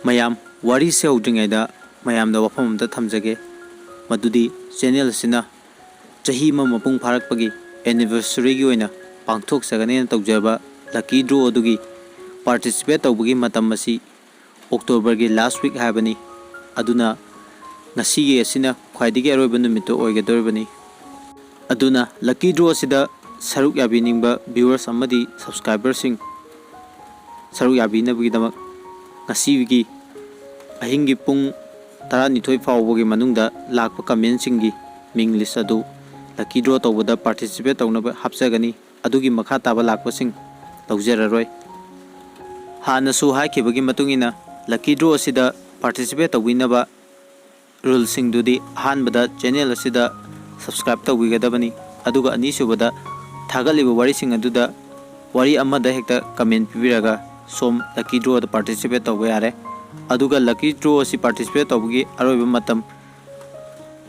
ꯃꯌꯥꯝ ꯋꯥꯔꯤꯁꯦ ꯍꯧꯗ꯭ꯔꯤꯉꯩꯗ ꯃꯌꯥꯝꯗ ꯋꯥꯐꯝ ꯑꯃꯇ ꯊꯝꯖꯒꯦ ꯃꯗꯨꯗꯤ ꯆꯦꯅꯦꯜ ꯑꯁꯤꯅ ꯆꯍꯤ ꯑꯃ ꯃꯄꯨꯡ ꯐꯥꯔꯛꯄꯒꯤ ꯑꯦꯅꯤꯚꯔꯁꯔꯤꯒꯤ ꯑꯣꯏꯅ ꯄꯥꯡꯊꯣꯛꯆꯒꯅꯦꯅ ꯇꯧꯖꯕ ꯂꯛꯀꯤ ꯗ꯭ꯔꯣ ꯑꯗꯨꯒꯤ ꯄꯥꯔꯇꯤꯁꯤꯄꯦꯠ ꯇꯧꯕꯒꯤ ꯃꯇꯝ ꯑꯁꯤ ꯑꯣꯛꯇꯣꯕꯔꯒꯤ ꯂꯥꯁ ꯋꯤꯛ ꯍꯥꯏꯕꯅꯤ ꯑꯗꯨꯅ ꯉꯁꯤꯒꯤ ꯑꯁꯤꯅ ꯈ꯭ꯋꯥꯏꯗꯒꯤ ꯑꯔꯣꯏꯕ ꯅꯨꯃꯤꯠꯇꯨ ꯑꯣꯏꯒꯗꯧꯔꯤꯕꯅꯤ ꯑꯗꯨꯅ ꯂꯛꯀꯤ ꯗ꯭ꯔꯣ ꯑꯁꯤꯗ ꯁꯔꯨꯛ ꯌꯥꯕꯤꯅꯤꯡꯕ ꯚ꯭ꯌꯨꯋꯔꯁ ꯑꯃꯗꯤ ꯁꯕꯁꯀ꯭ꯔꯥꯏꯕꯔꯁꯤꯡ ꯁꯔꯨꯛ ꯌꯥꯕꯤꯅꯕꯒꯤꯗꯃꯛ ꯉꯁꯤꯒꯤ ꯑꯍꯤꯡꯒꯤ ꯄꯨꯡ 12 ꯐꯥꯎꯕꯒꯤ ꯃꯅꯨꯡꯗ ꯂꯥꯛꯄ ꯀꯃꯦꯟꯠꯁꯤꯡꯒꯤ ꯃꯤꯡ ꯂꯤꯁ ꯑꯗꯨ ꯂꯛꯀꯤ ꯗ꯭ꯔꯣ ꯇꯧꯕꯗ ꯄꯥꯔꯇꯤꯁꯤꯄꯦꯠ ꯇꯧꯅꯕ ꯍꯥꯞꯆꯒꯅꯤ ꯑꯗꯨꯒꯤ ꯃꯈꯥ ꯇꯥꯕ ꯂꯥꯛꯄꯁꯤꯡ ꯂꯧꯖꯔꯔꯣꯏ ꯍꯥꯟꯅꯁꯨ ꯍꯥꯏꯈꯤꯕꯒꯤ ꯃꯇꯨꯡ ꯏꯟꯅ ꯂꯛꯀꯤ ꯗ꯭ꯔꯣ ꯑꯁꯤꯗ ꯄꯥꯔꯇꯤꯁꯤꯄꯦꯠ ꯇꯧꯕꯤꯅꯕ ꯔꯨꯜꯁꯤꯡꯗꯨꯗꯤ ꯑꯍꯥꯟꯕꯗ ꯆꯦꯅꯦꯜ ꯑꯁꯤꯗ ꯁꯕꯁꯀ꯭ꯔꯥꯏꯕ ꯇꯧꯕꯤꯒꯗꯕꯅꯤ ꯑꯗꯨꯒ ꯑꯅꯤꯁꯨꯕꯗ ꯊꯥꯒꯠꯂꯤꯕ ꯋꯥꯔꯤꯁꯤꯡ ꯑꯗꯨꯗ ꯋꯥꯔꯤ ꯑꯃꯗ ꯍꯦꯛꯇ ꯀꯃꯦꯟꯠ ꯄꯤꯕꯤꯔꯒ ꯁꯣꯝ ꯂꯛꯀꯤ ꯗ꯭ꯔꯣꯗ ꯄꯥꯔꯇꯤꯁꯤꯄꯦꯠ ꯇꯧꯕ ꯌꯥꯔꯦ ꯑꯗꯨꯒ ꯂꯛꯀꯤ ꯗ꯭ꯔꯣ ꯑꯁꯤ ꯄꯥꯔꯇꯤꯁꯤꯄꯦꯠ ꯇꯧꯕꯒꯤ ꯑꯔꯣꯏꯕ ꯃꯇꯝ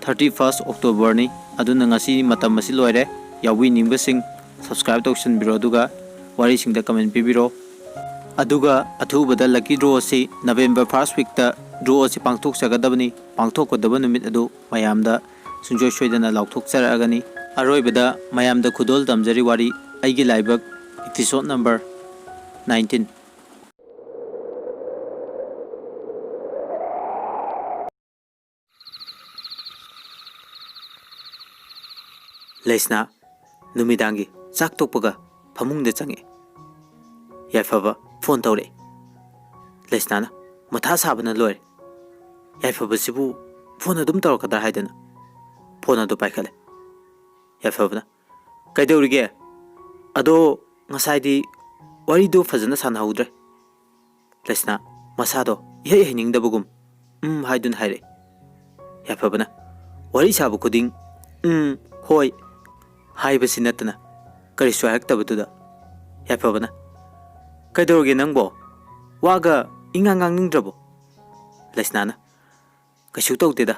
31 ꯑꯣꯛꯇꯣꯕꯔꯅꯤ ꯑꯗꯨꯅ ꯉꯁꯤ ꯃꯇꯝ ꯑꯁꯤ ꯂꯣꯏꯔꯦ ꯌꯥꯎꯕꯤꯅꯤꯡꯕꯁꯤꯡ ꯁꯕꯁꯀ꯭ꯔꯥꯏꯕ ꯇꯧꯁꯤꯟꯕꯤꯔꯣ ꯑꯗꯨꯒ ꯋꯥꯔꯤꯁꯤꯡꯗ ꯀꯃꯦꯟꯠ ꯄꯤꯕꯤꯔꯣ ꯑꯗꯨꯒ ꯑꯊꯨꯕꯗ ꯂꯛꯀꯤ ꯗ꯭ꯔꯣ ꯑꯁꯤ ꯅꯕꯦꯝꯕꯔ 1st ꯋꯤꯛꯇ ꯗ꯭ꯔꯣ ꯑꯁꯤ ꯄꯥꯡꯊꯣꯛꯆꯒꯗꯕꯅꯤ ꯄꯥꯡꯊꯣꯛꯀꯗꯕ ꯅꯨꯃꯤꯠ ꯑꯗꯨ ꯃꯌꯥꯝꯗ ꯁꯨꯡꯁꯣꯏ ꯁꯣꯏꯗꯅ ꯂꯥꯎꯊꯣꯛꯆꯔꯛꯑꯒꯅꯤ ꯑꯔꯣꯏꯕꯗ ꯃꯌꯥꯝꯗ ꯈꯨꯗꯣꯜ ꯇꯝꯖꯔꯤ ꯋꯥꯔꯤ ꯑꯩꯒꯤ ꯂꯥꯏꯕꯛ ꯏꯄꯤꯁꯣꯗ ꯅꯝꯕꯔ 19 ꯂꯩꯁꯅꯥ ꯅꯨꯃꯤꯗꯥꯡꯒꯤ ꯆꯥꯛ ꯇꯣꯛꯄꯒ ꯐꯃꯨꯡꯗ ꯆꯪꯉꯦ ꯌꯥꯏꯐꯕ ꯐꯣꯟ ꯇꯧꯔꯛꯑꯦ ꯂꯩꯁꯅꯥꯅ ꯃꯊꯥ ꯁꯥꯕꯅ ꯂꯣꯏꯔꯦ ꯌꯥꯏꯐꯕꯁꯤꯕꯨ ꯐꯣꯟ ꯑꯗꯨꯝ ꯇꯧꯔꯛꯀꯗ꯭ꯔꯥ ꯍꯥꯏꯗꯅ ꯐꯣꯟ ꯑꯗꯨ ꯄꯥꯏꯈꯠꯂꯦ ꯌꯥꯏꯐꯕꯅ ꯀꯩꯗꯧꯔꯤꯒꯦ ꯑꯗꯣ ꯉꯁꯥꯏꯗꯤ ꯋꯥꯔꯤꯗꯣ ꯐꯖꯅ ꯁꯥꯟꯅꯍꯧꯗ꯭ꯔꯦ ꯂꯩꯁꯅꯥ ꯃꯁꯥꯗꯣ ꯏꯍꯩ ꯍꯩꯅꯤꯡꯗꯕꯒꯨꯝ ꯍꯥꯏꯗꯨꯅ ꯍꯥꯏꯔꯛꯑꯦ ꯌꯥꯏꯐꯕꯅ ꯋꯥꯔꯤ ꯁꯥꯕ ꯈꯨꯗꯤꯡ ꯍꯣꯏ ꯍꯥꯏꯕꯁꯤ ꯅꯠꯇꯅ ꯀꯔꯤꯁꯨ ꯍꯥꯏꯔꯛꯇꯕꯗꯨꯗ ꯌꯥꯏꯐꯕꯅ ꯀꯩꯗꯧꯔꯒꯦ ꯅꯪꯕꯣ ꯋꯥꯒ ꯏꯉꯥꯡ ꯉꯥꯡꯅꯤꯡꯗ꯭ꯔꯕꯣ ꯂꯩꯁꯅꯥꯅ ꯀꯩꯁꯨ ꯇꯧꯗꯦꯗ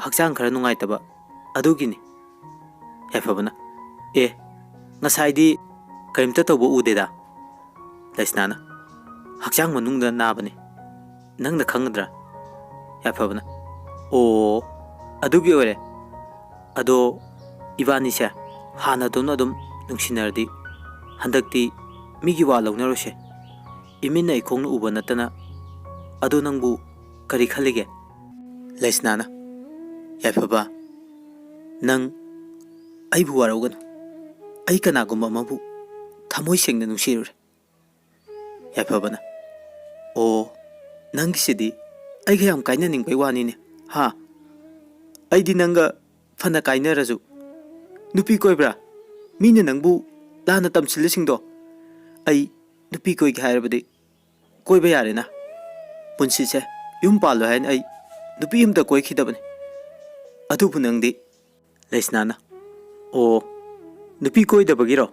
ꯍꯛꯆꯥꯡ ꯈꯔ ꯅꯨꯡꯉꯥꯏꯇꯕ ꯑꯗꯨꯒꯤꯅꯤ ꯌꯥꯏꯐꯕꯅ ꯉꯁꯥꯏꯗꯤ ꯀꯔꯤꯝꯇ ꯇꯧꯕ ꯎꯗꯦꯗ ꯂꯩꯁꯅꯥꯅ ꯍꯛꯆꯥꯡ ꯃꯅꯨꯡꯗ ꯅꯥꯕꯅꯤ ꯅꯪꯅ ꯈꯪꯒꯗ꯭ꯔꯥ ꯌꯥꯏꯐꯕꯅ ꯑꯣ ꯑꯗꯨꯒꯤ ꯑꯣꯏꯔꯦ ꯑꯗꯣ 이반이세 하나도는 ꯑꯗꯨꯝ ꯅꯨꯡꯁꯤꯅꯔꯗꯤ ꯍꯟꯗꯛꯇꯤ ꯃꯤꯒꯤ ꯋꯥ ꯂꯧꯅꯔꯣꯏꯁꯦ 이민나 이콩ꯅ 우ꯕ ꯅꯠꯇꯅ ꯑꯗꯣ ꯅꯪꯕꯨ ꯀꯔꯤ ꯈꯜꯂꯤꯒꯦ ꯂꯩꯁꯅꯥꯅ ꯌꯥꯏꯐꯕ ꯅꯪ ꯑꯩꯕꯨ ꯋꯥꯔꯧꯒꯅꯨ ꯑꯩ ꯀꯅꯥꯒꯨꯝꯕ ꯑꯃꯕꯨ ꯊꯃꯣꯏ ꯁꯦꯡꯅ ꯅꯨꯡꯁꯤꯔꯨꯔꯦ ꯌꯥꯏꯐꯕꯅ ꯑꯣ ꯅꯪꯒꯤꯁꯤꯗꯤ ꯑꯩꯒ ꯌꯥꯝ ꯀꯥꯏꯅꯅꯤꯡꯕꯩ ꯋꯥꯅꯤꯅꯦ ꯍꯥ ꯑꯩꯗꯤ ꯅꯪꯒ ꯐꯅ ꯀꯥꯏꯅꯔꯁꯨ ꯅꯨꯄꯤ ꯀꯣꯏꯕ꯭ꯔꯥ ꯃꯤꯅ ꯅꯪꯕꯨ ꯂꯥꯟꯅ ꯇꯝꯁꯤꯜꯂꯤꯁꯤꯡꯗꯣ ꯑꯩ ꯅꯨꯄꯤ ꯀꯣꯏꯒꯦ ꯍꯥꯏꯔꯕꯗꯤ ꯀꯣꯏꯕ ꯌꯥꯔꯦꯅ ꯄꯨꯟꯁꯤꯁꯦ ꯌꯨꯝ ꯄꯥꯜꯂꯣ ꯍꯥꯏꯅ ꯑꯩ ꯅꯨꯄꯤ ꯑꯃꯇ ꯀꯣꯏꯈꯤꯗꯕꯅꯤ ꯑꯗꯨꯕꯨ ꯅꯪꯗꯤ ꯂꯩꯁꯅꯥꯅ ꯑꯣ ꯅꯨꯄꯤ ꯀꯣꯏꯗꯕꯒꯤꯔꯣ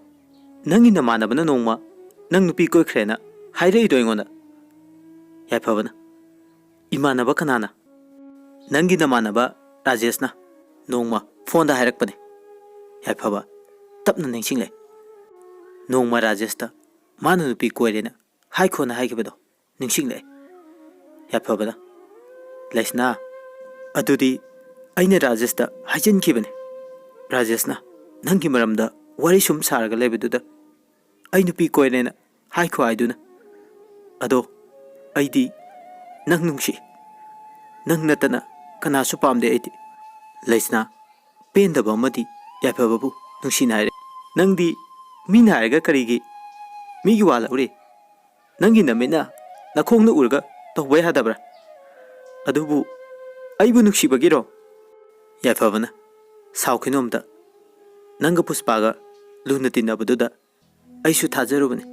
ꯅꯪꯒꯤ ꯅꯃꯥꯟꯅꯕꯅ ꯅꯣꯡꯃ ꯅꯪ ꯅꯨꯄꯤ ꯀꯣꯏꯈ꯭ꯔꯦꯅ ꯍꯥꯏꯔꯛꯏꯗꯣ ꯑꯩꯉꯣꯟꯗ ꯌꯥꯏꯐꯕꯅ ꯏꯃꯥꯟꯅꯕ ꯀꯅꯥꯅ ꯅꯪꯒꯤ ꯅꯃꯥꯟꯅꯕ ꯔꯥꯖꯦꯁꯅ ꯅꯣꯡꯃ ꯐꯣꯟꯗ ꯍꯥꯏꯔꯛꯄꯅꯤ ꯌꯥꯏꯐꯕ ꯇꯞꯅ ꯅꯤꯡꯁꯤꯡꯂꯦ ꯅꯣꯡꯃ ꯔꯥꯖꯦꯁꯇ ꯃꯥꯅ ꯅꯨꯄꯤ ꯀꯣꯏꯔꯦꯅ ꯍꯥꯏꯈꯣꯅ ꯍꯥꯏꯈꯤꯕꯗꯣ ꯅꯤꯡꯁꯤꯡꯂꯛꯑꯦ ꯌꯥꯏꯐꯕꯅ ꯂꯩꯁꯅꯥ ꯑꯗꯨꯗꯤ ꯑꯩꯅ ꯔꯥꯖꯦꯁꯇ ꯍꯥꯏꯖꯤꯟꯈꯤꯕꯅꯤ ꯔꯥꯖꯦꯁꯅ ꯅꯪꯒꯤ ꯃꯔꯝꯗ ꯋꯥꯔꯤ ꯁꯨꯝ ꯁꯥꯔꯒ ꯂꯩꯕꯗꯨꯗ ꯑꯩ ꯅꯨꯄꯤ ꯀꯣꯏꯔꯦꯅ ꯍꯥꯏꯈꯣ ꯍꯥꯏꯗꯨꯅ ꯑꯗꯣ ꯑꯩꯗꯤ ꯅꯪ ꯅꯨꯡꯁꯤ ꯅꯪ ꯅꯠꯇꯅ ꯀꯅꯥꯁꯨ ꯄꯥꯝꯗꯦ ꯑꯩꯗꯤ ꯂꯩꯁꯅꯥ ꯄꯦꯟꯗꯕ ꯑꯃꯗꯤ ꯌꯥꯏꯐꯕꯕꯨ ꯅꯨꯡꯁꯤꯅ ꯍꯥꯏꯔꯦ ꯅꯪꯗꯤ ꯃꯤꯅ ꯍꯥꯏꯔꯒ ꯀꯔꯤꯒꯤ ꯃꯤꯒꯤ ꯋꯥ ꯂꯧꯔꯤ ꯅꯪꯒꯤ ꯅꯃꯤꯠꯅ ꯅꯈꯣꯡꯅ ꯎꯔꯒ ꯇꯧꯕ ꯌꯥꯗꯕ꯭ꯔꯥ ꯑꯗꯨꯕꯨ ꯑꯩꯕꯨ ꯅꯨꯡꯁꯤꯕꯒꯤꯔꯣ ꯌꯥꯏꯐꯕꯅ ꯁꯥꯎꯈꯤꯅꯣ ꯑꯝꯇ ꯅꯪꯒ ꯄꯨꯁꯄꯥꯒ ꯂꯨꯅ ꯇꯤꯟꯅꯕꯗꯨꯗ ꯑꯩꯁꯨ ꯊꯥꯖꯔꯨꯕꯅꯤ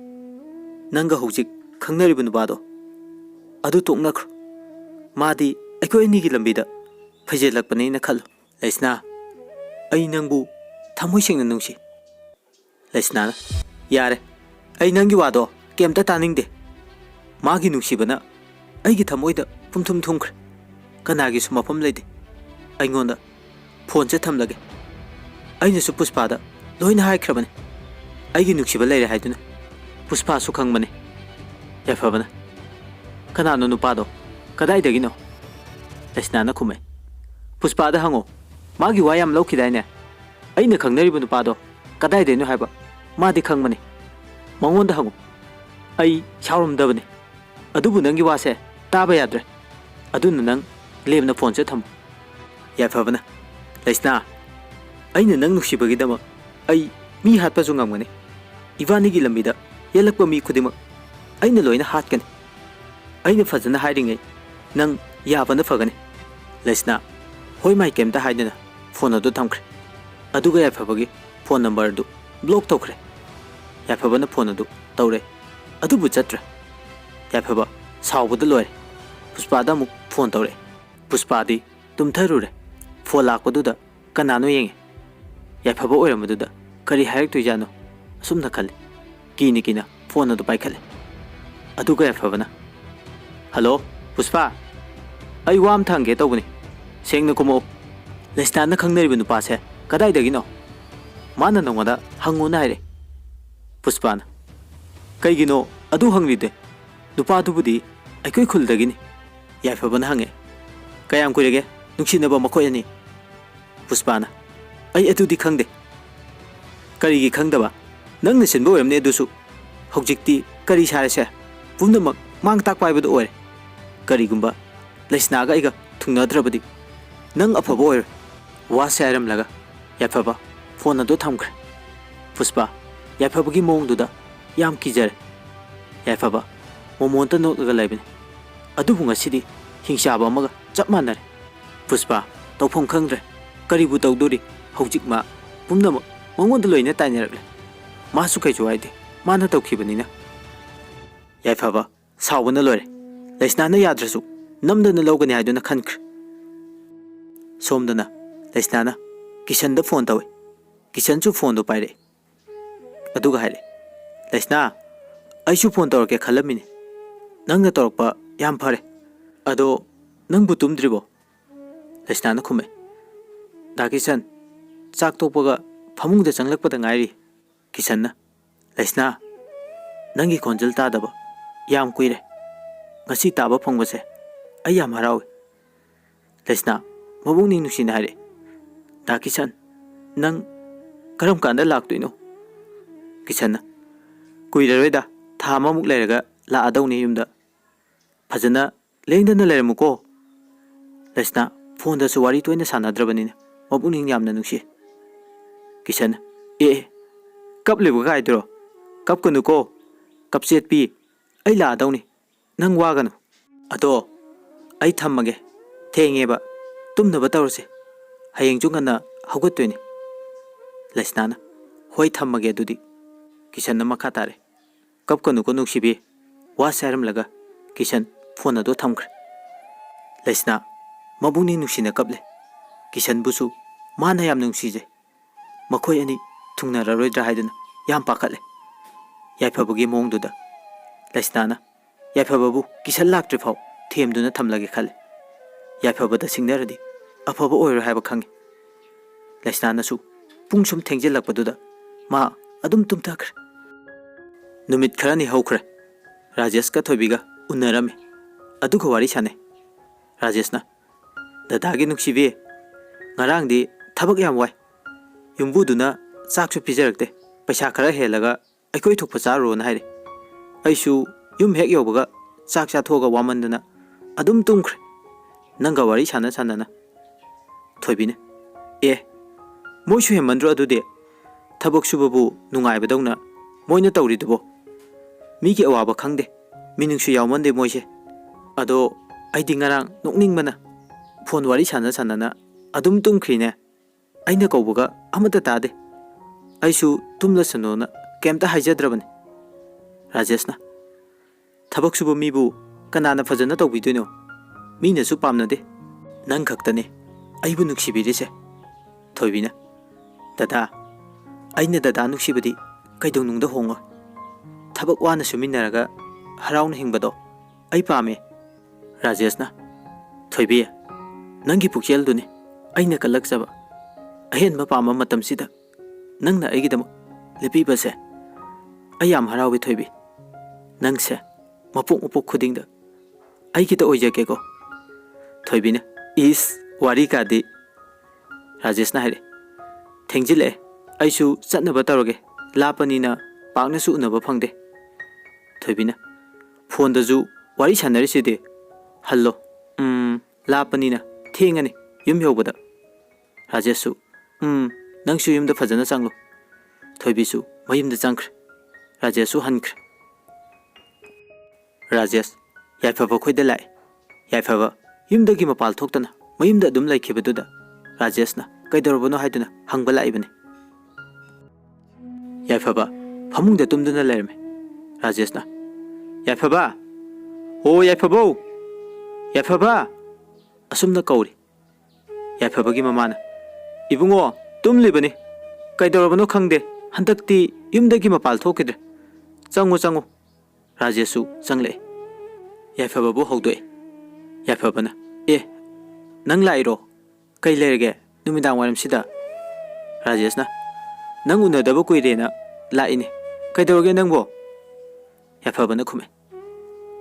ꯅꯪꯒ ꯍꯧꯖꯤꯛ ꯈꯪꯅꯔꯤꯕ ꯅꯨꯄꯥꯗꯣ ꯑꯗꯨ ꯇꯣꯛꯅꯈ꯭ꯔꯣ ꯃꯥꯗꯤ ꯑꯩꯈꯣꯏ ꯑꯅꯤꯒꯤ ꯂꯝꯕꯤꯗ ꯐꯩꯖꯤꯜꯂꯛꯄꯅꯦꯅ ꯈꯜꯂꯨ ꯂꯩꯁꯅꯥ ꯑꯩ ꯅꯪꯕꯨ ꯊꯃꯣꯏ ꯁꯦꯡꯅ ꯅꯨꯡꯁꯤ ꯂꯩꯁꯅꯥꯅ ꯌꯥꯔꯦ ꯑꯩ ꯅꯪꯒꯤ ꯋꯥꯗꯣ ꯀꯩꯝꯇ ꯇꯥꯅꯤꯡꯗꯦ ꯃꯥꯒꯤ ꯅꯨꯡꯁꯤꯕꯅ ꯑꯩꯒꯤ ꯊꯃꯣꯏꯗ ꯄꯨꯝꯊꯨꯝ ꯊꯨꯝꯈ꯭ꯔꯦ ꯀꯅꯥꯒꯤꯁꯨ ꯃꯐꯝ ꯂꯩꯇꯦ ꯑꯩꯉꯣꯟꯗ ꯐꯣꯟꯁꯦ ꯊꯝꯂꯒꯦ ꯑꯩꯅꯁꯨ ꯄꯨꯁꯄꯥꯗ ꯂꯣꯏꯅ ꯍꯥꯏꯈ꯭ꯔꯕꯅꯤ ꯑꯩꯒꯤ ꯅꯨꯡꯁꯤꯕ ꯂꯩꯔꯦ ꯍꯥꯏꯗꯨꯅ ꯄꯨꯁꯄꯥꯁꯨ ꯈꯪꯕꯅꯤ ꯌꯥꯏꯐꯕꯅ ꯀꯅꯥꯅꯣ ꯅꯨꯄꯥꯗꯣ ꯀꯗꯥꯏꯗꯒꯤꯅꯣ? ꯂꯩꯁꯅꯥꯅ ꯈꯨꯝꯃꯦ꯫ ꯄꯨꯁꯄꯥꯗ ꯍꯪꯉꯣ, ꯃꯥꯒꯤ ꯋꯥ ꯌꯥꯝ ꯂꯧꯈꯤꯗꯥꯏꯅꯦ? ꯑꯩꯅ ꯈꯪꯅꯔꯤꯕ ꯅꯨꯄꯥꯗꯣ ꯀꯗꯥꯏꯗꯩꯅꯣ ꯍꯥꯏꯕ, ꯃꯥꯗꯤ ꯈꯪꯕꯅꯤ, ꯃꯉꯣꯟꯗ ꯍꯪꯉꯣ꯫ ꯑꯩ ꯁꯥꯎꯔꯝꯗꯕꯅꯤ, ꯑꯗꯨꯕꯨ ꯅꯪꯒꯤ ꯋꯥꯁꯦ ꯇꯥꯕ ꯌꯥꯗ꯭ꯔꯦ, ꯑꯗꯨꯅ ꯅꯪ ꯂꯦꯝꯅ ꯐꯣꯟꯁꯦ ꯊꯝꯃꯨ꯫ ꯌꯥꯏꯐꯕꯅ, ꯂꯩꯁꯅꯥ, ꯑꯩꯅ ꯅꯪ ꯅꯨꯡꯁꯤꯕꯒꯤꯗꯃꯛ ꯑꯩ ꯃꯤ ꯍꯥꯠꯄꯁꯨ ꯉꯝꯒꯅꯤ, ꯏꯕꯥꯅꯤꯒꯤ ꯂꯝꯕꯤꯗ ꯌꯦꯜꯂꯛꯄ ꯃꯤ ꯈꯨꯗꯤꯡꯃꯛ ꯑꯩꯅ ꯂꯣꯏꯅ ꯍꯥꯠꯀꯅꯤ, ꯑꯩꯅ ꯐꯖꯅ ꯍꯥꯏꯔꯤꯉꯩ ꯅꯪ ꯌꯥꯕꯅ ꯐꯒꯅꯤ꯫ ꯂꯩꯁꯅꯥ ꯍꯣꯏ ꯃꯥꯏ ꯀꯩꯝꯇ ꯍꯥꯏꯗꯅ ꯐꯣꯟ ꯑꯗꯨ ꯊꯝꯈ꯭ꯔꯦ, ꯑꯗꯨꯒ ꯌꯥꯏꯐꯕꯒꯤ ꯐꯣꯟ ꯅꯝꯕꯔ ꯑꯗꯨ ꯕ꯭ꯂꯣꯛ ꯇꯧꯈ꯭ꯔꯦ꯫ ꯌꯥꯏꯐꯕꯅ ꯐꯣꯟ ꯑꯗꯨ ꯇꯧꯔꯦ, ꯑꯗꯨꯕꯨ ꯆꯠꯇ꯭ꯔꯦ꯫ ꯌꯥꯏꯐꯕ ꯁꯥꯎꯕꯗ ꯂꯣꯏꯔꯦ, ꯄꯨꯁꯄꯥꯗ ꯑꯃꯨꯛ ꯐꯣꯟ ꯇꯧꯔꯛꯑꯦ꯫ ꯄꯨꯁꯄꯥꯗꯤ ꯇꯨꯝꯊꯔꯨꯔꯦ꯫ ꯐꯣꯟ ꯂꯥꯛꯄꯗꯨꯗ ꯀꯅꯥꯅꯣ ꯌꯦꯡꯉꯦ, ꯌꯥꯏꯐꯕ ꯑꯣꯏꯔꯝꯕꯗꯨꯗ ꯀꯔꯤ ꯍꯥꯏꯔꯛꯇꯣꯏꯖꯥꯠꯅꯣ ꯑꯁꯨꯝꯅ ꯈꯜꯂꯤ꯫ ꯀꯤꯅ ꯀꯤꯅ ꯐꯣꯟ ꯑꯗꯨ ꯄꯥꯏꯈꯠꯂꯦ, ꯑꯗꯨꯒ ꯌꯥꯏꯐꯕꯅ, ꯍꯜꯂꯣ ꯄꯨꯁꯄꯥ, ꯑꯩ ꯋꯥ ꯑꯃ ꯍꯪꯒꯦ ꯇꯧꯕꯅꯤ, ꯁꯦꯡꯅ ꯈꯨꯝꯃꯛꯎ꯫ ꯂꯩꯁꯅꯥꯅ ꯈꯪꯅꯔꯤꯕ ꯅꯨꯄꯥꯁꯦ ꯀꯗꯥꯏꯗꯒꯤꯅꯣ? ꯃꯥꯅ ꯅꯉꯣꯟꯗ ꯍꯪꯉꯨꯅ ꯍꯥꯏꯔꯦ꯫ ꯄꯨꯁꯄꯥꯅ, ꯀꯩꯒꯤꯅꯣ ꯑꯗꯨ ꯍꯪꯂꯤꯗꯦ? ꯅꯨꯄꯥꯗꯨꯕꯨꯗꯤ ꯑꯩꯈꯣꯏ ꯈꯨꯜꯗꯒꯤꯅꯤ꯫ ꯌꯥꯏꯐꯕꯅ ꯍꯪꯉꯦ, ꯀꯌꯥꯝ ꯀꯨꯏꯔꯒꯦ ꯅꯨꯡꯁꯤꯅꯕ ꯃꯈꯣꯏ ꯑꯅꯤ? ꯄꯨꯁꯄꯥꯅ, ꯑꯩ ꯑꯗꯨꯗꯤ ꯈꯪꯗꯦ꯫ ꯀꯔꯤꯒꯤ ꯈꯪꯗꯕ? ꯅꯪꯅ ꯁꯤꯟꯕ ꯑꯣꯏꯔꯝꯅꯤ ꯑꯗꯨꯁꯨ꯫ ꯍꯧꯖꯤꯛꯇꯤ ꯀꯔꯤ ꯁꯥꯔꯁꯦ? ꯄꯨꯝꯅꯃꯛ ꯃꯥꯡ ꯇꯥꯛꯄ ꯍꯥꯏꯕꯗꯨ ꯑꯣꯏꯔꯦ꯫ ꯀꯔꯤꯒꯨꯝꯕ ꯂꯩꯁꯅꯥꯒ ꯑꯩꯒ ꯊꯨꯡꯅꯗ꯭ꯔꯕꯗꯤ ꯅꯪ ꯑꯐꯕ ꯑꯣꯏꯔꯣꯏ꯫ ꯋꯥꯁꯦ ꯍꯥꯏꯔꯝꯂꯒ ꯌꯥꯏꯐꯕ ꯐꯣꯟ ꯑꯗꯨ ꯊꯝꯈ꯭ꯔꯦ꯫ ꯄꯨꯁꯄꯥ ꯌꯥꯏꯐꯕꯒꯤ ꯃꯑꯣꯡꯗꯨꯗ ꯌꯥꯝ ꯀꯤꯖꯔꯦ꯫ ꯌꯥꯏꯐꯕ ꯃꯣꯃꯣꯟꯇ ꯅꯣꯛꯂꯒ ꯂꯩꯕꯅꯤ, ꯑꯗꯨꯕꯨ ꯉꯁꯤꯗꯤ ꯍꯤꯡꯆꯥꯕ ꯑꯃꯒ ꯆꯞ ꯃꯥꯟꯅꯔꯦ꯫ ꯄꯨꯁꯄꯥ ꯇꯧꯐꯝ ꯈꯪꯗ꯭ꯔꯦ, ꯀꯔꯤꯕꯨ ꯇꯧꯗꯣꯔꯤ? ꯍꯧꯖꯤꯛ ꯃꯥ ꯄꯨꯝꯅꯃꯛ ꯃꯉꯣꯟꯗ ꯂꯣꯏꯅ ꯇꯥꯏꯅꯔꯛꯂꯦ, ꯃꯥꯁꯨ ꯀꯩꯁꯨ ꯍꯥꯏꯗꯦ, ꯃꯥꯅ ꯇꯧꯈꯤꯕꯅꯤꯅ꯫ ꯌꯥꯏꯐꯕ ꯁꯥꯎꯕꯅ ꯂꯣꯏꯔꯦ, ꯂꯩꯁꯅꯥꯅ ꯌꯥꯗ꯭ꯔꯁꯨ ꯅꯝꯗꯅ ꯂꯧꯒꯅꯤ ꯍꯥꯏꯗꯨꯅ ꯈꯟꯈ꯭ꯔꯦ꯫ ꯁꯣꯝꯗꯅ ꯂꯩꯁꯅꯥꯅ ꯀꯤꯁꯟꯗ ꯐꯣꯟ ꯇꯧꯏ꯫ ꯀꯤꯁꯟꯁꯨ ꯐꯣꯟꯗꯨ ꯄꯥꯏꯔꯛꯏ, ꯑꯗꯨꯒ ꯍꯥꯏꯔꯛꯏ, ꯂꯩꯁꯅꯥ, ꯑꯩꯁꯨ ꯐꯣꯟ ꯇꯧꯔꯛꯀꯦ ꯈꯜꯂꯝꯃꯤꯅꯤ, ꯅꯪꯅ ꯇꯧꯔꯛꯄ ꯌꯥꯝ ꯐꯔꯦ꯫ ꯑꯗꯣ ꯅꯪꯕꯨ ꯇꯨꯝꯗ꯭ꯔꯤꯕꯣ? ꯂꯩꯁꯅꯥꯅ ꯈꯨꯝꯃꯦ, ꯗꯥ ꯀꯤꯁꯟ, ꯆꯥꯛ ꯇꯣꯛꯄꯒ ꯐꯃꯨꯡꯗ ꯆꯪꯂꯛꯄꯗ ꯉꯥꯏꯔꯤ꯫ ꯀꯤꯁꯟꯅ, ꯂꯩꯁꯅꯥ, ꯅꯪꯒꯤ ꯈꯣꯟꯖꯦꯜ ꯇꯥꯗꯕ ꯌꯥꯝ ꯀꯨꯏꯔꯦ, ꯉꯁꯤ ꯇꯥꯕ ꯐꯪꯕꯁꯦ ꯑꯩ ꯌꯥꯝ ꯍꯔꯥꯎꯏ꯫ ꯂꯩꯁꯅꯥ ꯃꯕꯨꯛꯅꯤꯡ ꯅꯨꯡꯁꯤꯅ ꯍꯥꯏꯔꯛꯏ, ꯗꯥ ꯀꯤꯁꯟ, ꯅꯪ ꯀꯔꯝ ꯀꯥꯟꯗ ꯂꯥꯛꯇꯣꯏꯅꯣ? ꯀꯤꯁꯟꯅ, ꯀꯨꯏꯔꯔꯣꯏꯗ, ꯊꯥ ꯑꯃꯃꯨꯛ ꯂꯩꯔꯒ ꯂꯥꯛꯑꯗꯧꯅꯤ ꯌꯨꯝꯗ, ꯐꯖꯅ ꯂꯦꯡꯗꯅ ꯂꯩꯔꯝꯃꯨꯀꯣ꯫ ꯂꯩꯁꯅꯥ ꯐꯣꯟꯗꯁꯨ ꯋꯥꯔꯤ ꯇꯣꯏꯅ ꯁꯥꯟꯅꯗ꯭ꯔꯕꯅꯤꯅ ꯃꯕꯨꯛꯅꯤꯡ ꯌꯥꯝꯅ ꯅꯨꯡꯁꯤ꯫ ꯀꯤꯁꯟꯅ, ꯀꯞꯂꯤꯕ ꯀꯥꯏꯗꯨꯔꯣ? ꯀꯞꯀꯅꯨꯀꯣ, ꯀꯞꯆꯦꯠꯄꯤ, ꯑꯩ ꯂꯥꯛꯑꯗꯧꯅꯤ, ꯅꯪ ꯋꯥꯒꯅꯨ꯫ ꯑꯗꯣ ꯑꯩ ꯊꯝꯃꯒꯦ, ꯊꯦꯡꯉꯦꯕ, ꯇꯨꯝꯅꯕ ꯇꯧꯔꯁꯦ, ꯍꯌꯦꯡꯁꯨ ꯉꯟꯅ ꯍꯧꯒꯠꯇꯣꯏꯅꯤ꯫ ꯂꯩꯁꯅꯥꯅ, ꯍꯣꯏ ꯊꯝꯃꯒꯦ ꯑꯗꯨꯗꯤ꯫ ꯀꯤꯁꯟꯅ ꯃꯈꯥ ꯇꯥꯔꯦ, ꯀꯞꯀꯅꯨꯀꯣ ꯅꯨꯡꯁꯤꯕꯤ꯫ ꯋꯥꯁꯦ ꯍꯥꯏꯔꯝꯂꯒ ꯀꯤꯁꯟ ꯐꯣꯟ ꯑꯗꯨ ꯊꯝꯈ꯭ꯔꯦ꯫ ꯂꯩꯁꯅꯥ ꯃꯕꯨꯛꯅꯤꯡ ꯅꯨꯡꯁꯤꯅ ꯀꯞꯂꯦ, ꯀꯤꯁꯟꯕꯨꯁꯨ ꯃꯥꯅ ꯌꯥꯝ ꯅꯨꯡꯁꯤꯖꯩ, ꯃꯈꯣꯏ ꯑꯅꯤ ꯊꯨꯡꯅꯔꯔꯣꯏꯗ꯭ꯔꯥ ꯍꯥꯏꯗꯨꯅ ꯌꯥꯝ ꯄꯥꯈꯠꯂꯦ꯫ ꯌꯥꯏꯐꯕꯒꯤ ꯃꯑꯣꯡꯗꯨꯗ ꯂꯩꯁꯅꯥꯅ ꯌꯥꯏꯐꯕꯕꯨ ꯀꯤꯁꯟ ꯂꯥꯛꯇ꯭ꯔꯤꯐꯥꯎ ꯊꯦꯝꯗꯨꯅ ꯊꯝꯂꯒꯦ ꯈꯜꯂꯦ꯫ ꯌꯥꯏꯐꯕꯗ ꯁꯤꯡꯅꯔꯗꯤ ꯑꯐꯕ ꯑꯣꯏꯔꯣꯏ ꯍꯥꯏꯕ ꯈꯪꯉꯤ꯫ ꯂꯩꯁꯅꯥꯅꯁꯨ ꯄꯨꯡ ꯁꯨꯝ ꯊꯦꯡꯖꯤꯜꯂꯛꯄꯗꯨꯗ ꯃꯥ ꯑꯗꯨꯝ ꯇꯨꯝꯊꯈ꯭ꯔꯦ꯫ ꯅꯨꯃꯤꯠ ꯈꯔꯅꯤ ꯍꯧꯈ꯭ꯔꯦ꯫ ꯔꯥꯖꯦꯁꯀ ꯊꯣꯏꯕꯤꯒ ꯎꯅꯔꯝꯃꯤ, ꯑꯗꯨꯒ ꯋꯥꯔꯤ ꯁꯥꯟꯅꯩ꯫ ꯔꯥꯖꯦꯁꯅ, ꯗꯗꯥꯒꯤ ꯅꯨꯡꯁꯤꯕꯤ, ꯉꯔꯥꯡꯗꯤ ꯊꯕꯛ ꯌꯥꯝ ꯋꯥꯏ, ꯌꯨꯝꯕꯨꯗꯨꯅ ꯆꯥꯛꯁꯨ ꯄꯤꯖꯔꯛꯇꯦ, ꯄꯩꯁꯥ ꯈꯔ ꯍꯦꯜꯂꯒ ꯑꯩꯈꯣꯏ ꯊꯣꯛꯄ ꯆꯥꯔꯨꯔꯣꯅ ꯍꯥꯏꯔꯦ꯫ ꯑꯩꯁꯨ ꯌꯨꯝ ꯍꯦꯛ ꯌꯧꯕꯒ ꯆꯥꯛ ꯆꯥꯊꯣꯛꯑꯒ ꯋꯥꯃꯟꯗꯅ ꯑꯗꯨꯝ ꯇꯨꯝꯈ꯭ꯔꯦ, ꯅꯪꯒ ꯋꯥꯔꯤ ꯁꯥꯟꯅ ꯁꯥꯟꯅꯅ꯫ ꯊꯣꯏꯕꯤꯅ, ꯃꯣꯏꯁꯨ ꯍꯦꯟꯃꯟꯗ꯭ꯔꯣ ꯑꯗꯨꯗꯤ? ꯊꯕꯛ ꯁꯨꯕꯕꯨ ꯅꯨꯡꯉꯥꯏꯕꯗꯧꯅ ꯃꯣꯏꯅ ꯇꯧꯔꯤꯗꯨꯕꯣ? ꯃꯤꯒꯤ ꯑꯋꯥꯕ ꯈꯪꯗꯦ, ꯃꯤꯅꯨꯡꯁꯤ ꯌꯥꯎꯃꯟꯗꯦ ꯃꯣꯏꯁꯦ꯫ ꯑꯗꯣ ꯑꯩꯗꯤ ꯉꯔꯥꯡ ꯅꯣꯛꯅꯤꯡꯕꯅ ꯐꯣꯟ ꯋꯥꯔꯤ ꯁꯥꯟꯅ ꯁꯥꯟꯅꯅ ꯑꯗꯨꯝ ꯇꯨꯝꯈ꯭ꯔꯤꯅꯦ, ꯑꯩꯅ ꯀꯧꯕꯒ ꯑꯃꯠꯇ ꯇꯥꯗꯦ꯫ ꯑꯩꯁꯨ ꯇꯨꯝꯂꯁꯅꯨꯅ ꯀꯩꯝꯇ ꯍꯥꯏꯖꯗ꯭ꯔꯕꯅꯤ꯫ ꯔꯥꯖꯦꯁꯅ, ꯊꯕꯛ ꯁꯨꯕ ꯃꯤꯕꯨ ꯀꯅꯥꯅ ꯐꯖꯅ ꯇꯧꯕꯤꯗꯣꯏꯅꯣ? ꯃꯤꯅꯁꯨ ꯄꯥꯝꯅꯗꯦ, ꯅꯪ ꯈꯛꯇꯅꯦ ꯑꯩꯕꯨ ꯅꯨꯡꯁꯤꯕꯤꯔꯤꯁꯦ꯫ ꯊꯣꯏꯕꯤꯅ, ꯗꯗꯥ, ꯑꯩꯅ ꯗꯗꯥ ꯅꯨꯡꯁꯤꯕꯗꯤ ꯀꯩꯗꯧꯅꯨꯡꯗ ꯍꯣꯡꯉꯣꯏ, ꯊꯕꯛ ꯋꯥꯅ ꯁꯨꯃꯤꯟꯅꯔꯒ ꯍꯔꯥꯎꯅ ꯍꯤꯡꯕꯗꯣ ꯑꯩ ꯄꯥꯝꯃꯦ꯫ ꯔꯥꯖꯦꯁꯅ, ꯊꯣꯏꯕꯤ, ꯅꯪꯒꯤ ꯄꯨꯛꯆꯦꯜꯗꯨꯅꯤ ꯑꯩꯅ ꯀꯜꯂꯛꯆꯕ, ꯑꯍꯦꯟꯕ ꯄꯥꯝꯕ ꯃꯇꯝꯁꯤꯗ ꯅꯪꯅ ꯑꯩꯒꯤꯗꯃꯛ ꯂꯦꯞꯄꯤꯕꯁꯦ ꯑꯩ ꯌꯥꯝ ꯍꯔꯥꯎꯏ ꯊꯣꯏꯕꯤ꯫ ꯅꯪꯁꯦ ꯃꯄꯣꯛ ꯃꯄꯣꯛ ꯈꯨꯗꯤꯡꯗ ꯑꯩꯒꯤꯇ ꯑꯣꯏꯖꯒꯦꯀꯣ꯫ ꯊꯣꯏꯕꯤꯅ ꯏꯁ ꯋꯥꯔꯤ ꯀꯥꯗꯤ ꯔꯥꯖꯦꯁꯅ ꯍꯥꯏꯔꯦ ꯊꯦꯡꯖꯤꯜꯂꯛꯑꯦ ꯑꯩꯁꯨ ꯆꯠꯅꯕ ꯇꯧꯔꯒꯦ ꯂꯥꯞꯄꯅꯤꯅ ꯄꯥꯛꯅꯁꯨ ꯎꯅꯕ ꯐꯪꯗꯦ ꯊꯣꯏꯕꯤꯅ ꯐꯣꯟꯗꯁꯨ ꯋꯥꯔꯤ ꯁꯥꯟꯅꯔꯤꯁꯤꯗꯤ ꯍꯜꯂꯣ ꯂꯥꯞꯄꯅꯤꯅ ꯊꯦꯡꯉꯅꯤ ꯌꯨꯝ ꯌꯧꯕꯗ ꯔꯥꯖꯦꯁꯁꯨ ꯅꯪꯁꯨ ꯌꯨꯝꯗ ꯐꯖꯅ ꯆꯪꯂꯨ ꯊꯣꯏꯕꯤꯁꯨ ꯃꯌꯨꯝꯗ ꯆꯪꯈ꯭ꯔꯦ ꯔꯥꯖꯦꯁꯁꯨ ꯍꯟꯈ꯭ꯔꯦ ꯔꯥꯖꯦꯁ ꯌꯥꯏꯐꯕ ꯈꯣꯏꯗ ꯂꯥꯛꯑꯦ ꯌꯥꯏꯐꯕ ꯌꯨꯝꯗꯒꯤ ꯃꯄꯥꯜ ꯊꯣꯛꯇꯅ ꯃꯌꯨꯝꯗ ꯑꯗꯨꯝ ꯂꯩꯈꯤꯕꯗꯨꯗ ꯔꯥꯖꯦꯁꯅ ꯀꯩꯗꯧꯔꯕꯅꯣ ꯍꯥꯏꯗꯨꯅ ꯍꯪꯕ ꯂꯥꯛꯏꯕꯅꯤ ꯌꯥꯏꯐꯕ ꯐꯃꯨꯡꯗ ꯇꯨꯝꯗꯨꯅ ꯂꯩꯔꯝꯃꯦ ꯔꯥꯖꯦꯁꯅ ꯌꯥꯏꯐꯕ ꯑꯣ ꯌꯥꯏꯐꯕꯧ ꯌꯥꯏꯐꯕ ꯑꯁꯨꯝꯅ ꯀꯧꯔꯤ ꯌꯥꯏꯐꯕꯒꯤ ꯃꯃꯥꯅ ꯏꯕꯨꯡꯉꯣ ꯇꯨꯝꯂꯤꯕꯅꯤ ꯀꯩꯗꯧꯔꯕꯅꯣ ꯈꯪꯗꯦ ꯍꯟꯗꯛꯇꯤ ꯌꯨꯝꯗꯒꯤ ꯃꯄꯥꯜ ꯊꯣꯛꯈꯤꯗ꯭ꯔꯦ ꯆꯪꯉꯨ ꯆꯪꯉꯨ ꯔꯥꯖꯦꯁꯁꯨ ꯆꯪꯂꯛꯑꯦ ꯌꯥꯏꯐꯕꯕꯨ ꯍꯧꯗꯣꯛꯑꯦ ꯌꯥꯏꯐꯕꯅ ꯅꯪ ꯂꯥꯛꯏꯔꯣ ꯀꯩ ꯂꯩꯔꯒꯦ ꯅꯨꯃꯤꯗꯥꯡ ꯋꯥꯏꯔꯝꯁꯤꯗ ꯔꯥꯖꯦꯁꯅ ꯅꯪ ꯎꯅꯗꯕ ꯀꯨꯏꯔꯦꯅ ꯂꯥꯛꯏꯅꯦ ꯀꯩꯗꯧꯔꯒꯦ ꯅꯪꯕꯣ ꯌꯥꯏꯐꯕꯅ ꯈꯨꯝꯃꯦ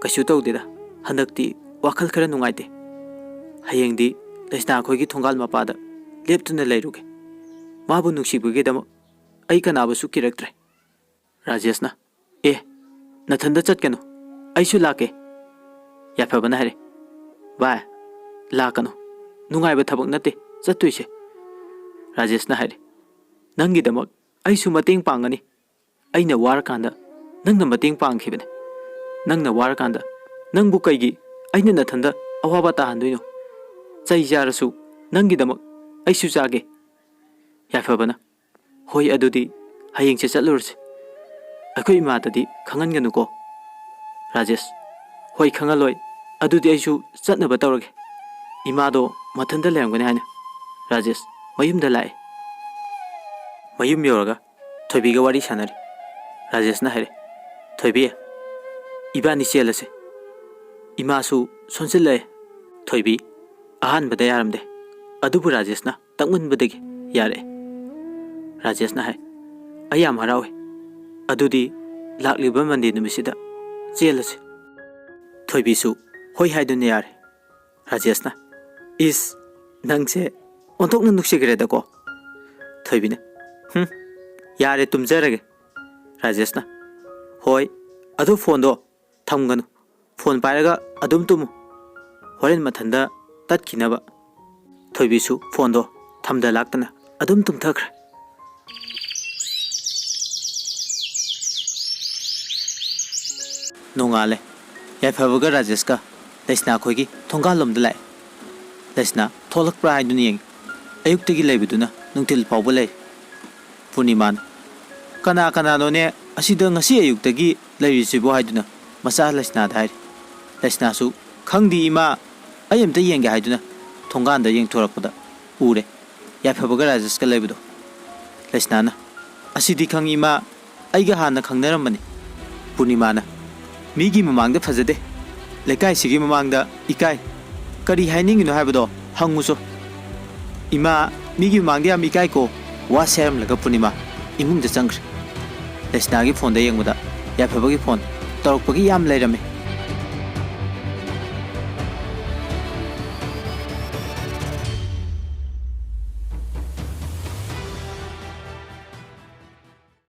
ꯀꯩꯁꯨ ꯇꯧꯗꯦꯗ ꯍꯟꯗꯛꯇꯤ ꯋꯥꯈꯜ ꯈꯔ ꯅꯨꯡꯉꯥꯏꯇꯦ ꯍꯌꯦꯡꯗꯤ ꯂꯩꯁꯅꯥ ꯑꯩꯈꯣꯏꯒꯤ ꯊꯣꯡꯒꯥꯜ ꯃꯄꯥꯗ ꯂꯦꯞꯇꯨꯅ ꯂꯩꯔꯨꯒꯦ ꯃꯥꯕꯨ ꯅꯨꯡꯁꯤꯕꯒꯤꯗꯃꯛ ꯑꯩ ꯀꯅꯥꯕꯨꯁꯨ ꯀꯤꯔꯛꯇ꯭ꯔꯦ ꯔꯥꯖꯦꯁꯅ ꯅꯊꯟꯗ ꯆꯠꯀꯅꯨ ꯑꯩꯁꯨ ꯂꯥꯛꯀꯦ ꯌꯥꯏꯐꯕꯅ ꯍꯥꯏꯔꯦ ꯚꯥꯏ ꯂꯥꯛꯀꯅꯨ ꯅꯨꯡꯉꯥꯏꯕ ꯊꯕꯛ ꯅꯠꯇꯦ ꯆꯠꯇꯣꯏꯁꯦ ꯔꯥꯖꯦꯁꯅ ꯍꯥꯏꯔꯦ ꯅꯪꯒꯤꯗꯃꯛ ꯑꯩꯁꯨ ꯃꯇꯦꯡ ꯄꯥꯡꯒꯅꯤ ꯑꯩꯅ ꯋꯥꯔꯀꯥꯟꯗ ꯅꯪꯅ ꯃꯇꯦꯡ ꯄꯥꯡꯈꯤꯕꯅꯦ ꯅꯪꯅ ꯋꯥꯔꯀꯥꯟꯗ ꯅꯪꯕꯨ ꯀꯩꯒꯤ ꯑꯩꯅ ꯅꯊꯟꯗ ꯑꯋꯥꯕ ꯇꯥꯍꯟꯗꯣꯏꯅꯣ ꯆꯩ ꯆꯥꯔꯁꯨ ꯅꯪꯒꯤꯗꯃꯛ ꯑꯩꯁꯨ ꯆꯥꯒꯦ ꯌꯥꯏꯐꯕꯅ ꯍꯣꯏ ꯑꯗꯨꯗꯤ ꯍꯌꯦꯡꯁꯦ ꯆꯠꯂꯨꯔꯁꯤ ꯑꯩꯈꯣꯏ ꯏꯃꯥꯗꯗꯤ ꯈꯪꯍꯟꯒꯅꯨꯀꯣ ꯔꯥꯖꯦꯁ ꯍꯣꯏ ꯈꯪꯍꯜꯂꯣꯏ ꯑꯗꯨꯗꯤ ꯑꯩꯁꯨ ꯆꯠꯅꯕ ꯇꯧꯔꯒꯦ ꯏꯃꯥꯗꯣ ꯃꯊꯟꯇ ꯂꯩꯔꯝꯒꯅꯤ ꯍꯥꯏꯅ ꯔꯥꯖꯦꯁ ꯃꯌꯨꯝꯗ ꯂꯥꯛꯑꯦ ꯃꯌꯨꯝ ꯌꯧꯔꯒ ꯊꯣꯏꯕꯤꯒ ꯋꯥꯔꯤ ꯁꯥꯟꯅꯔꯤ ꯔꯥꯖꯦꯁꯅ ꯍꯥꯏꯔꯦ ꯊꯣꯏꯕꯤ ꯏꯕꯥꯅꯤ ꯆꯦꯜꯂꯁꯦ ꯏꯃꯥꯁꯨ ꯁꯣꯟꯖꯤꯜꯂꯛꯑꯦ ꯊꯣꯏꯕꯤ ꯑꯍꯥꯟꯕꯗ ꯌꯥꯔꯝꯗꯦ ꯑꯗꯨꯕꯨ ꯔꯥꯖꯦꯁꯅ ꯇꯛꯃꯟꯕꯗꯒꯤ ꯌꯥꯔꯛꯑꯦ ꯔꯥꯖꯦꯁꯅ ꯍꯥꯏ ꯑꯩ ꯌꯥꯝ ꯍꯔꯥꯎꯋꯦ ꯑꯗꯨꯗꯤ ꯂꯥꯛꯂꯤꯕ ꯃꯟꯗꯦ ꯅꯨꯃꯤꯠꯁꯤꯗ ꯆꯦꯜꯂꯁꯤ ꯊꯣꯏꯕꯤꯁꯨ ꯍꯣꯏ ꯍꯥꯏꯗꯨꯅ ꯌꯥꯔꯦ ꯔꯥꯖꯦꯁꯅ ꯏꯁ ꯅꯪꯁꯦ ꯑꯣꯟꯊꯣꯛꯅ ꯅꯨꯡꯁꯤꯈ꯭ꯔꯦꯗꯀꯣ ꯊꯣꯏꯕꯤꯅ ꯌꯥꯔꯦ ꯇꯨꯝꯖꯔꯒꯦ ꯔꯥꯖꯦꯁꯅ ꯍꯣꯏ ꯑꯗꯨ ꯐꯣꯟꯗꯣ ꯊꯝꯒꯅꯨ ꯐꯣꯟ ꯄꯥꯏꯔꯒ ꯑꯗꯨꯝ ꯇꯨꯝꯃꯨ ꯍꯣꯔꯦꯟ ꯃꯊꯟꯗ ꯇꯠꯈꯤꯅꯕ ꯊꯣꯏꯕꯤꯁꯨ ꯐꯣꯟꯗꯣ ꯊꯝꯗ ꯂꯥꯛꯇꯅ ꯑꯗꯨꯝ ꯇꯨꯝꯊꯈ꯭ꯔꯦ ꯅꯣꯡꯉꯥꯜꯂꯦ ꯌꯥꯏꯐꯕꯒ ꯔꯥꯖꯦꯁꯀ ꯂꯩꯁꯅꯥ ꯑꯩꯈꯣꯏꯒꯤ ꯊꯣꯡꯒꯥꯜꯂꯣꯝꯗ ꯂꯥꯛꯑꯦ ꯂꯩꯁꯅꯥ ꯊꯣꯛꯂꯛꯄ꯭ꯔꯥ ꯍꯥꯏꯗꯨꯅ ꯌꯦꯡꯉꯤ ꯑꯌꯨꯛꯇꯒꯤ ꯂꯩꯕꯗꯨꯅ ꯅꯨꯡꯊꯤꯜ ꯐꯥꯎꯕ ꯂꯩ ꯄꯨꯔꯅꯤꯃꯥꯅ ꯀꯅꯥ ꯀꯅꯥꯅꯣꯅꯦ ꯑꯁꯤꯗ ꯉꯁꯤ ꯑꯌꯨꯛꯇꯒꯤ ꯂꯩꯔꯤꯁꯤꯕꯣ ꯍꯥꯏꯗꯨꯅ ꯃꯆꯥ ꯂꯩꯁꯅꯥꯗ ꯍꯥꯏꯔꯤ ꯂꯩꯁꯅꯥꯁꯨ ꯈꯪꯗꯦ ꯏꯃꯥ ꯑꯩ ꯑꯝꯇ ꯌꯦꯡꯒꯦ ꯍꯥꯏꯗꯨꯅ ꯊꯣꯡꯒꯥꯟꯗ ꯌꯦꯡꯊꯣꯔꯛꯄꯗ ꯎꯔꯦ ꯌꯥꯏꯐꯕꯒ ꯔꯥꯖꯦꯁꯀ ꯂꯩꯕꯗꯣ ꯂꯩꯁꯅꯥꯅ ꯑꯁꯤꯗꯤ ꯈꯪꯉꯤ ꯏꯃꯥ ꯑꯩꯒ ꯍꯥꯟꯅ ꯈꯪꯅꯔꯝꯕꯅꯤ ꯄꯨꯔꯅꯤꯃꯥꯅ ꯃꯤꯒꯤ ꯃꯃꯥꯡꯗ ꯐꯖꯗꯦ ꯂꯩꯀꯥꯏꯁꯤꯒꯤ ꯃꯃꯥꯡꯗ ꯏꯀꯥꯏ ꯀꯔꯤ ꯍꯥꯏꯅꯤꯡꯉꯤꯅꯣ ꯍꯥꯏꯕꯗꯣ ꯍꯪꯉꯨꯁꯨ ꯏꯃꯥ ꯃꯤꯒꯤ ꯃꯃꯥꯡꯗ ꯌꯥꯝ ꯏꯀꯥꯏꯀꯣ ꯋꯥ ꯁꯦꯔꯝꯂꯒ ꯄꯨꯔꯅꯤꯃꯥ ꯏꯃꯨꯡꯗ ꯆꯪꯈ꯭ꯔꯦ ꯂꯩꯁꯅꯥꯒꯤ ꯐꯣꯟꯗ ꯌꯦꯡꯕꯗ ꯌꯥꯏꯐꯕꯒꯤ ꯐꯣꯟ ꯇꯧꯔꯛꯄꯒꯤ ꯌꯥꯝ ꯂꯩꯔꯝꯃꯤ